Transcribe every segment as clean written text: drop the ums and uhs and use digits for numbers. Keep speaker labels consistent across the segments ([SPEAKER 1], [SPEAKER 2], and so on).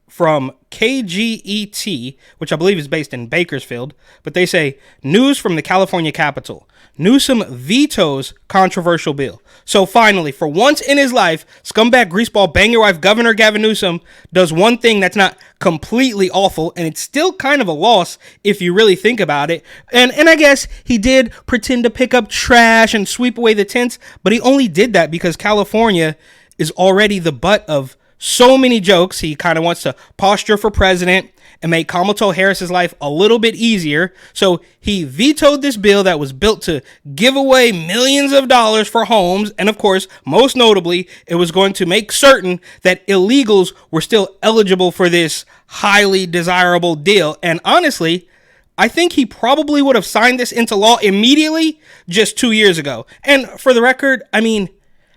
[SPEAKER 1] from KGET, which I believe is based in Bakersfield, but they say, news from the California Capitol. Newsom vetoes controversial bill. So finally, for once in his life, scumbag greaseball bang your wife Governor Gavin Newsom does one thing that's not completely awful, and it's still kind of a loss if you really think about it. And I guess he did pretend to pick up trash and sweep away the tents, but he only did that because California is already the butt of so many jokes. He kind of wants to posture for president and make Kamala Harris's life a little bit easier. So he vetoed this bill that was built to give away millions of dollars for homes. And of course, most notably, it was going to make certain that illegals were still eligible for this highly desirable deal. And honestly, I think he probably would have signed this into law immediately just 2 years ago. And for the record, I mean,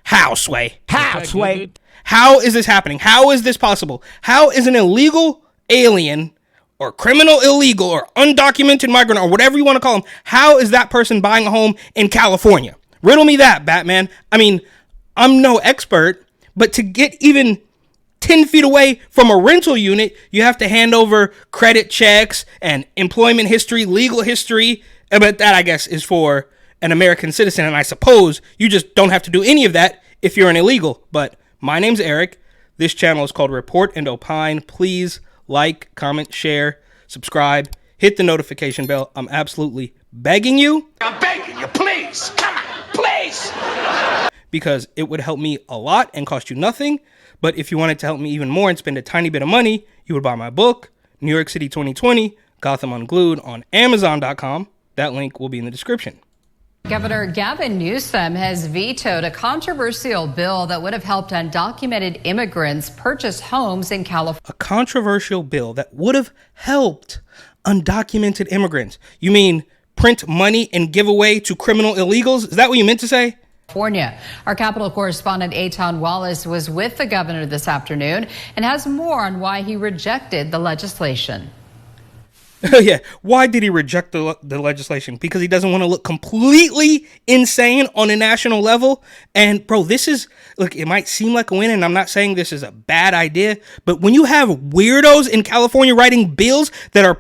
[SPEAKER 1] how, Sway?
[SPEAKER 2] How, Sway?
[SPEAKER 1] How is this happening? How is this possible? How is an illegal alien or criminal illegal or undocumented migrant or whatever you want to call them, how is that person buying a home in California? Riddle me that, Batman. I mean, I'm no expert, but to get even 10 feet away from a rental unit, you have to hand over credit checks and employment history, legal history. But that, I guess, is for an American citizen. And I suppose you just don't have to do any of that if you're an illegal. But my name's Eric. This channel is called Report and Opine. Please like, comment, share, subscribe, hit the notification bell. I'm absolutely begging you.
[SPEAKER 2] I'm begging you, please. Come on, please.
[SPEAKER 1] Because it would help me a lot and cost you nothing. But if you wanted to help me even more and spend a tiny bit of money, you would buy my book, New York City 2020, Gotham Unglued, on Amazon.com. That link will be in the description.
[SPEAKER 3] Governor Gavin Newsom has vetoed a controversial bill that would have helped undocumented immigrants purchase homes in California.
[SPEAKER 1] A controversial bill that would have helped undocumented immigrants. You mean print money and give away to criminal illegals? Is that what you meant to say?
[SPEAKER 3] Our Capitol correspondent Eitan Wallace was with the governor this afternoon and has more on why he rejected the legislation.
[SPEAKER 1] Yeah, why did he reject the legislation? Because he doesn't want to look completely insane on a national level. And bro, this is, look, it might seem like a win, and I'm not saying this is a bad idea, but when you have weirdos in California writing bills that are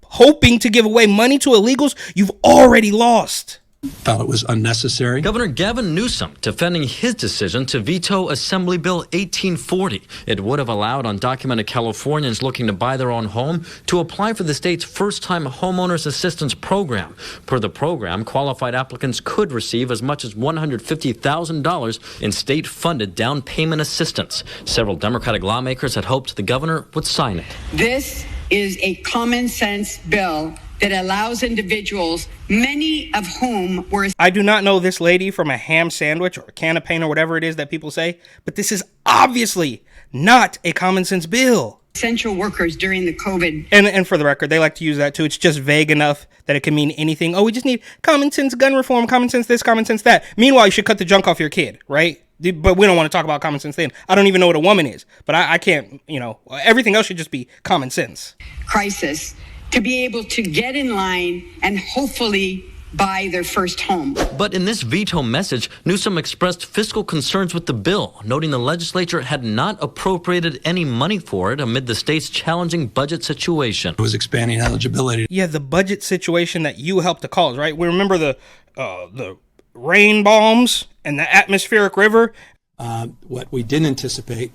[SPEAKER 1] hoping to give away money to illegals, you've already lost.
[SPEAKER 4] Felt it was unnecessary.
[SPEAKER 5] Governor Gavin Newsom defending his decision to veto Assembly Bill 1840. It would have allowed undocumented Californians looking to buy their own home to apply for the state's first-time homeowners assistance program. Per the program, qualified applicants could receive as much as $150,000 in state-funded down payment assistance. Several Democratic lawmakers had hoped the governor would sign it.
[SPEAKER 6] This is a common-sense bill that allows individuals, many of whom were...
[SPEAKER 1] I do not know this lady from a ham sandwich or a can of paint or whatever it is that people say, but this is obviously not a common sense bill.
[SPEAKER 6] Essential workers during the COVID.
[SPEAKER 1] And for the record, they like to use that too. It's just vague enough that it can mean anything. Oh, we just need common sense gun reform, common sense this, common sense that. Meanwhile, you should cut the junk off your kid, right? But we don't want to talk about common sense then. I don't even know what a woman is, but I can't, everything else should just be common sense.
[SPEAKER 6] Crisis. To be able to get in line and hopefully buy their first home.
[SPEAKER 5] But in this veto message, Newsom expressed fiscal concerns with the bill, noting the legislature had not appropriated any money for it amid the state's challenging budget situation.
[SPEAKER 4] It was expanding eligibility.
[SPEAKER 1] Yeah, the budget situation that you helped to cause, right? We remember the rain bombs and the atmospheric river.
[SPEAKER 4] What we didn't anticipate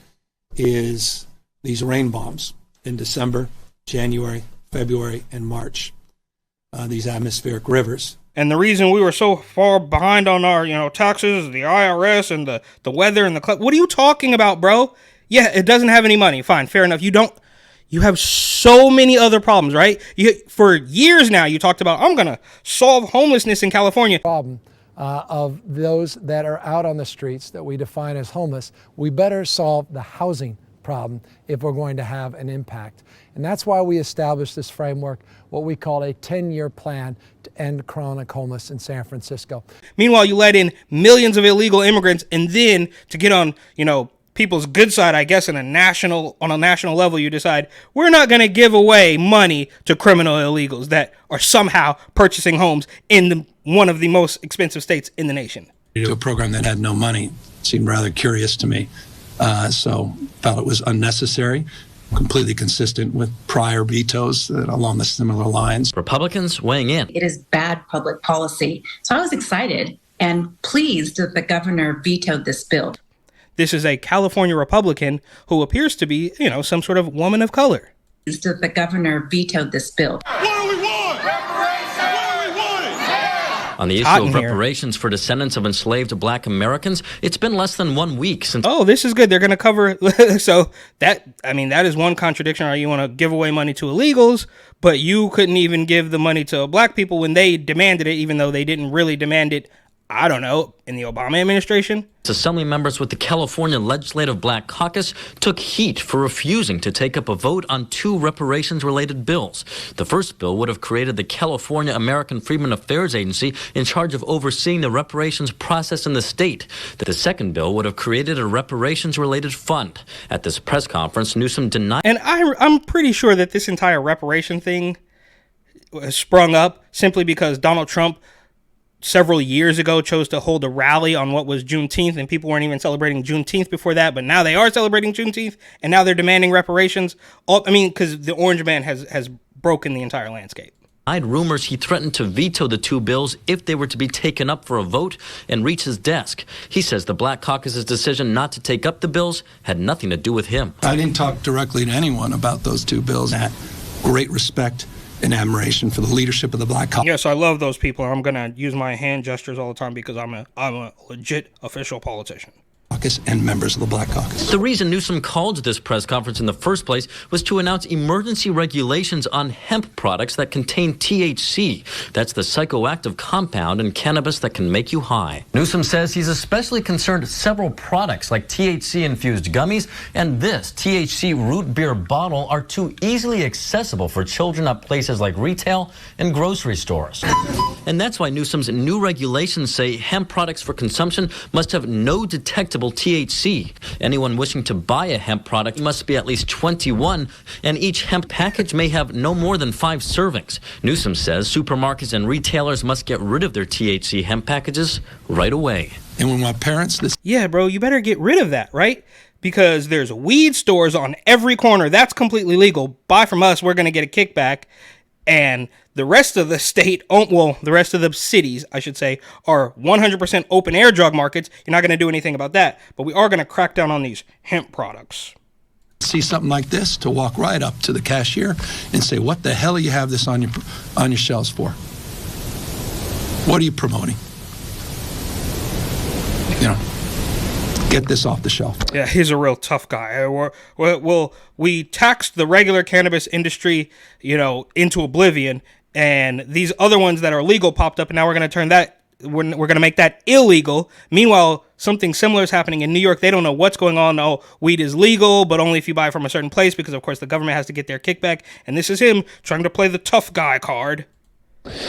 [SPEAKER 4] is these rain bombs in December, January, February, and March, these atmospheric rivers.
[SPEAKER 1] And the reason we were so far behind on our, taxes, the IRS, and the weather and the what are you talking about, bro? Yeah, it doesn't have any money. Fine, fair enough. You have so many other problems, right? For years now, you talked about, I'm going to solve homelessness in California.
[SPEAKER 7] Problem of those that are out on the streets that we define as homeless, we better solve the housing problem if we're going to have an impact. And that's why we established this framework, what we call a 10-year plan to end chronic homelessness in San Francisco.
[SPEAKER 1] Meanwhile, you let in millions of illegal immigrants, and then to get on, people's good side, I guess, on a national level, you decide we're not going to give away money to criminal illegals that are somehow purchasing homes in one of the most expensive states in the nation.
[SPEAKER 4] To a program that had no money seemed rather curious to me. So felt it was unnecessary. completely consistent with prior vetoes along the similar lines.
[SPEAKER 5] Republicans weighing in.
[SPEAKER 8] It is bad public policy. So I was excited and pleased that the governor vetoed this bill.
[SPEAKER 1] This is a California Republican who appears to be, some sort of woman of color.
[SPEAKER 8] That the governor vetoed this bill.
[SPEAKER 2] What do we want? Reparations! What do we want?
[SPEAKER 5] On the issue of reparations for descendants of enslaved black Americans, it's been less than 1 week since...
[SPEAKER 1] Oh, this is good. They're going to cover... So that is one contradiction. Right? You want to give away money to illegals, but you couldn't even give the money to black people when they demanded it, even though they didn't really demand it, I don't know, in the Obama administration.
[SPEAKER 5] Assembly members with the California Legislative Black Caucus took heat for refusing to take up a vote on 2 reparations-related bills. The first bill would have created the California American Freedmen Affairs Agency in charge of overseeing the reparations process in the state. The second bill would have created a reparations-related fund. At this press conference, Newsom denied...
[SPEAKER 1] And I'm pretty sure that this entire reparation thing sprung up simply because Donald Trump several years ago chose to hold a rally on what was Juneteenth, and people weren't even celebrating Juneteenth before that, but now they are celebrating Juneteenth, and now they're demanding reparations. Because the Orange Man has broken the entire landscape.
[SPEAKER 5] Rumors he threatened to veto the 2 bills if they were to be taken up for a vote and reach his desk. He says the Black Caucus's decision not to take up the bills had nothing to do with him.
[SPEAKER 4] I didn't talk directly to anyone about those 2 bills. I had great respect and admiration for the leadership of the Black Caucus.
[SPEAKER 1] Yes, I love those people. I'm going to use my hand gestures all the time because I'm a legit official politician.
[SPEAKER 4] And members of the Black Caucus.
[SPEAKER 5] The reason Newsom called this press conference in the first place was to announce emergency regulations on hemp products that contain THC. That's the psychoactive compound in cannabis that can make you high. Newsom says he's especially concerned several products like THC-infused gummies and this THC root beer bottle are too easily accessible for children at places like retail and grocery stores. And that's why Newsom's new regulations say hemp products for consumption must have no detectable THC. Anyone wishing to buy a hemp product must be at least 21, and each hemp package may have no more than 5 servings. Newsom says supermarkets and retailers must get rid of their THC hemp packages right away.
[SPEAKER 4] And when my parents...
[SPEAKER 1] Yeah, bro, you better get rid of that, right? Because there's weed stores on every corner. That's completely legal. Buy from us, we're going to get a kickback. And the rest of the state, the rest of the cities, I should say, are 100% open air drug markets. You're not going to do anything about that. But we are going to crack down on these hemp products.
[SPEAKER 4] See something like this, to walk right up to the cashier and say, what the hell do you have this on your shelves for? What are you promoting? Get this off the shelf.
[SPEAKER 1] Yeah, he's a real tough guy. We taxed the regular cannabis industry, into oblivion, and these other ones that are legal popped up, and now we're going to turn that, we're going to make that illegal. Meanwhile, something similar is happening in New York. They don't know what's going on. Oh, weed is legal, but only if you buy from a certain place, because of course the government has to get their kickback, and this is him trying to play the tough guy card.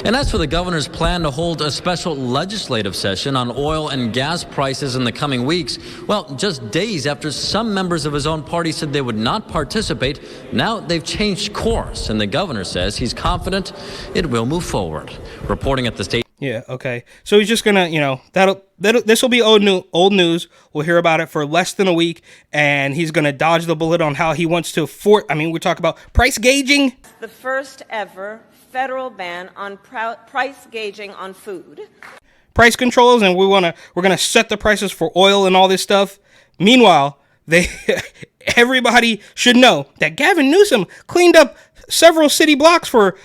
[SPEAKER 5] And as for the governor's plan to hold a special legislative session on oil and gas prices in the coming weeks, well, just days after some members of his own party said they would not participate, now they've changed course, and the governor says he's confident it will move forward. Reporting at the state...
[SPEAKER 1] Yeah, okay. So he's just gonna, this will be old news. We'll hear about it for less than a week, and he's gonna dodge the bullet on how he wants to we talk about price gauging.
[SPEAKER 9] The first ever federal ban on price gauging on food.
[SPEAKER 1] Price controls, and we're gonna set the prices for oil and all this stuff. Meanwhile, everybody should know that Gavin Newsom cleaned up several city blocks for,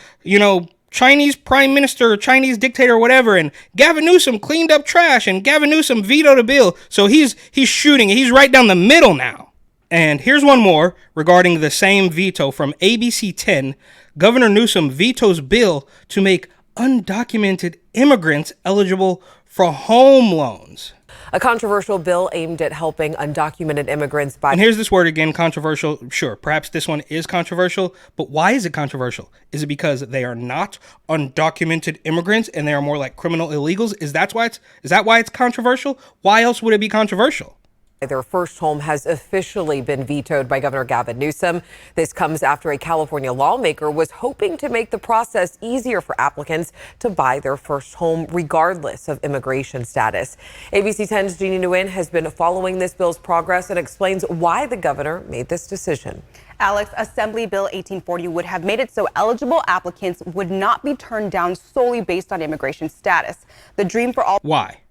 [SPEAKER 1] Chinese prime minister, Chinese dictator, whatever, and Gavin Newsom cleaned up trash, and Gavin Newsom vetoed a bill, so he's shooting, he's right down the middle now. And here's one more regarding the same veto from ABC 10. Governor Newsom vetoes bill to make undocumented immigrants eligible for home loans.
[SPEAKER 10] A controversial bill aimed at helping undocumented immigrants
[SPEAKER 1] And here's this word again, controversial. Sure, perhaps this one is controversial, but why is it controversial? Is it because they are not undocumented immigrants and they are more like criminal illegals? Is that why it's controversial? Why else would it be controversial?
[SPEAKER 10] Their first home has officially been vetoed by Governor Gavin Newsom. This comes after a California lawmaker was hoping to make the process easier for applicants to buy their first home, regardless of immigration status. ABC 10's Jeannie Nguyen has been following this bill's progress and explains why the governor made this decision.
[SPEAKER 11] Alex, Assembly Bill 1840 would have made it so eligible applicants would not be turned down solely based on immigration status. The dream for all.
[SPEAKER 1] Why?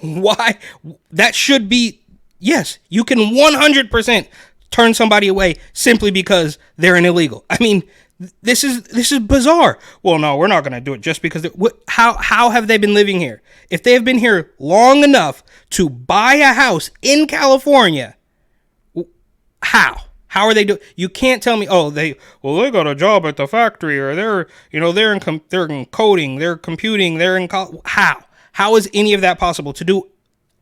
[SPEAKER 1] Why? That should be. Yes, you can 100% turn somebody away simply because they're an illegal. I mean, this is bizarre. Well, no, we're not going to do it just because. How have they been living here? If they have been here long enough to buy a house in California, how are they doing? You can't tell me. Oh, they got a job at the factory, or they're in coding, they're computing, they're in college. How is any of that possible? To do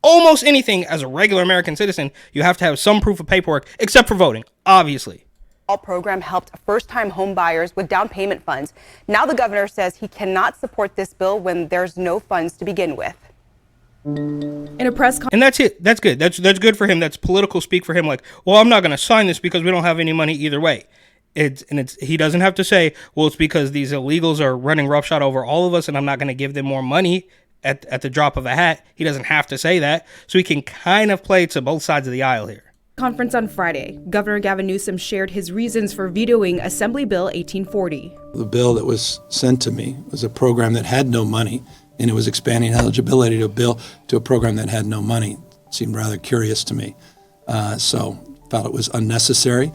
[SPEAKER 1] almost anything as a regular American citizen, you have to have some proof of paperwork, except for voting, obviously.
[SPEAKER 11] All program helped first-time home buyers with down payment funds. Now the governor says he cannot support this bill when there's no funds to begin with. In a press conference,
[SPEAKER 1] and that's it. That's good. That's good for him. That's political speak for him. Like, well, I'm not going to sign this because we don't have any money either way. He doesn't have to say, well, it's because these illegals are running roughshod over all of us, and I'm not going to give them more money at the drop of a hat. He doesn't have to say that, so he can kind of play to both sides of the aisle here.
[SPEAKER 11] Conference on Friday, Governor Gavin Newsom shared his reasons for vetoing Assembly Bill 1840.
[SPEAKER 4] The bill that was sent to me was a program that had no money, and it was expanding eligibility to a program that had no money. It seemed rather curious to me, so felt it was unnecessary,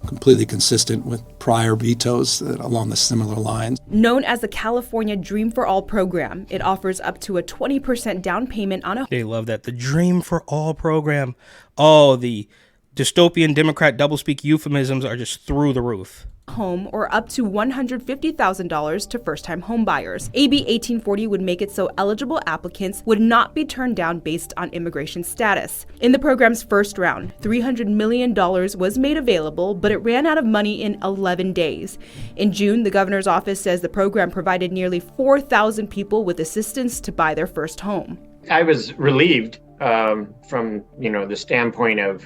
[SPEAKER 4] completely consistent with prior vetoes along the similar lines.
[SPEAKER 11] Known as the California Dream for All program, it offers up to a 20% down payment on a home.
[SPEAKER 1] They love that. The Dream for All program. Oh, the dystopian Democrat doublespeak euphemisms are just through the roof.
[SPEAKER 11] Home or up to $150,000 to first-time home buyers. AB 1840 would make it so eligible applicants would not be turned down based on immigration status. In the program's first round, $300 million was made available, but it ran out of money in 11 days. In June, the governor's office says the program provided nearly 4,000 people with assistance to buy their first home.
[SPEAKER 12] I was relieved from the standpoint of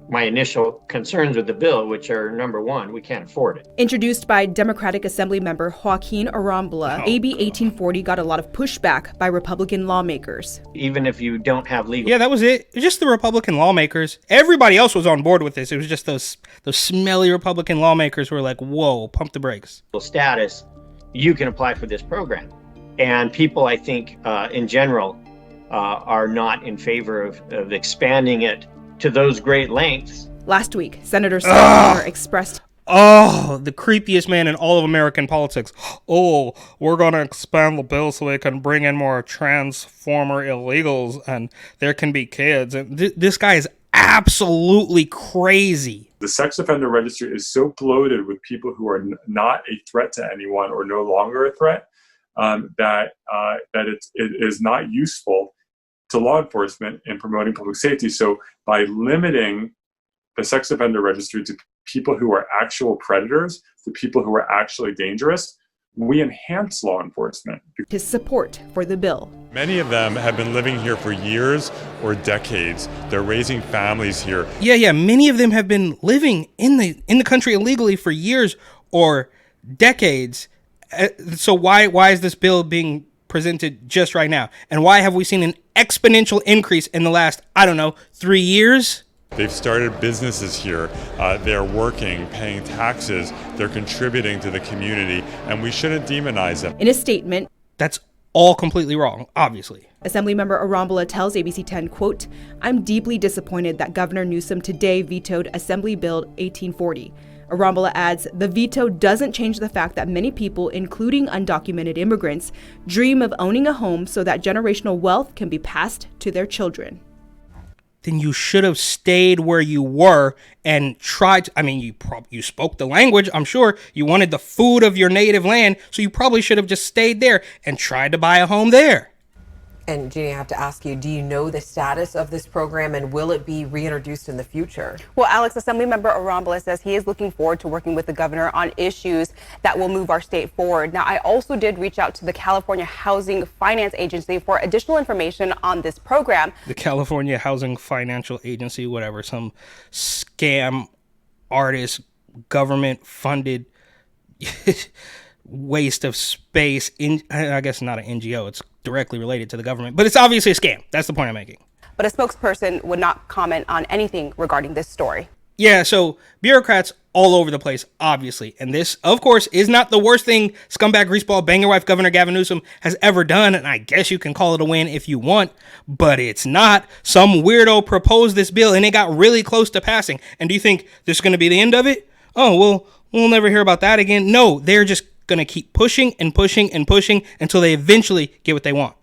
[SPEAKER 12] my initial concerns with the bill, which are, number one, we can't afford it.
[SPEAKER 11] Introduced by Democratic Assembly member Joaquin Arambula, AB 1840 got a lot of pushback by Republican lawmakers.
[SPEAKER 12] Even if you don't have legal...
[SPEAKER 1] Yeah, that was it. It was just the Republican lawmakers. Everybody else was on board with this. It was just those smelly Republican lawmakers who were like, whoa, pump the brakes.
[SPEAKER 12] ...status, you can apply for this program. And people, I think, in general, are not in favor of expanding it to those great lengths.
[SPEAKER 11] Last week, Senator Sanders expressed...
[SPEAKER 1] the creepiest man in all of American politics. Oh, we're going to expand the bill so they can bring in more transformer illegals and there can be kids. And this guy is absolutely crazy.
[SPEAKER 13] The sex offender registry is so bloated with people who are not a threat to anyone or no longer a threat that it is not useful to law enforcement in promoting public safety. So by limiting the sex offender registry to people who are actual predators, to people who are actually dangerous, we enhance law enforcement.
[SPEAKER 11] His support for the bill.
[SPEAKER 13] Many of them have been living here for years or decades. They're raising families here.
[SPEAKER 1] Yeah. Many of them have been living in the country illegally for years or decades. So why is this bill being presented just right now? And why have we seen an exponential increase in the last, 3 years?
[SPEAKER 13] They've started businesses here. They're working, paying taxes. They're contributing to the community, and we shouldn't demonize them.
[SPEAKER 11] In a statement,
[SPEAKER 1] that's all completely wrong, obviously.
[SPEAKER 11] Assemblymember Arambula tells ABC 10, quote, "I'm deeply disappointed that Governor Newsom today vetoed Assembly Bill 1840. Arambula adds, the veto doesn't change the fact that many people, including undocumented immigrants, dream of owning a home so that generational wealth can be passed to their children.
[SPEAKER 1] Then you should have stayed where you were and tried to, you spoke the language, I'm sure. You wanted the food of your native land, so you probably should have just stayed there and tried to buy a home there.
[SPEAKER 10] And Jeannie, I have to ask you, do you know the status of this program and will it be reintroduced in the future?
[SPEAKER 14] Well, Alex, Assemblymember Arambula says he is looking forward to working with the governor on issues that will move our state forward. Now, I also did reach out to the California Housing Finance Agency for additional information on this program.
[SPEAKER 1] The California Housing Financial Agency, whatever, some scam artist, government funded waste of space. I guess not an NGO. It's directly related to the government, but it's obviously a scam. That's the point I'm making.
[SPEAKER 14] But a spokesperson would not comment on anything regarding this story.
[SPEAKER 1] Yeah, so bureaucrats all over the place, obviously. And this, of course, is not the worst thing scumbag greaseball banger wife Governor Gavin Newsom has ever done. And I guess you can call it a win if you want, but it's not. Some weirdo proposed this bill and it got really close to passing. And do you think this is going to be the end of it? Oh, well, we'll never hear about that again. No, they're just going to keep pushing and pushing and pushing until they eventually get what they want.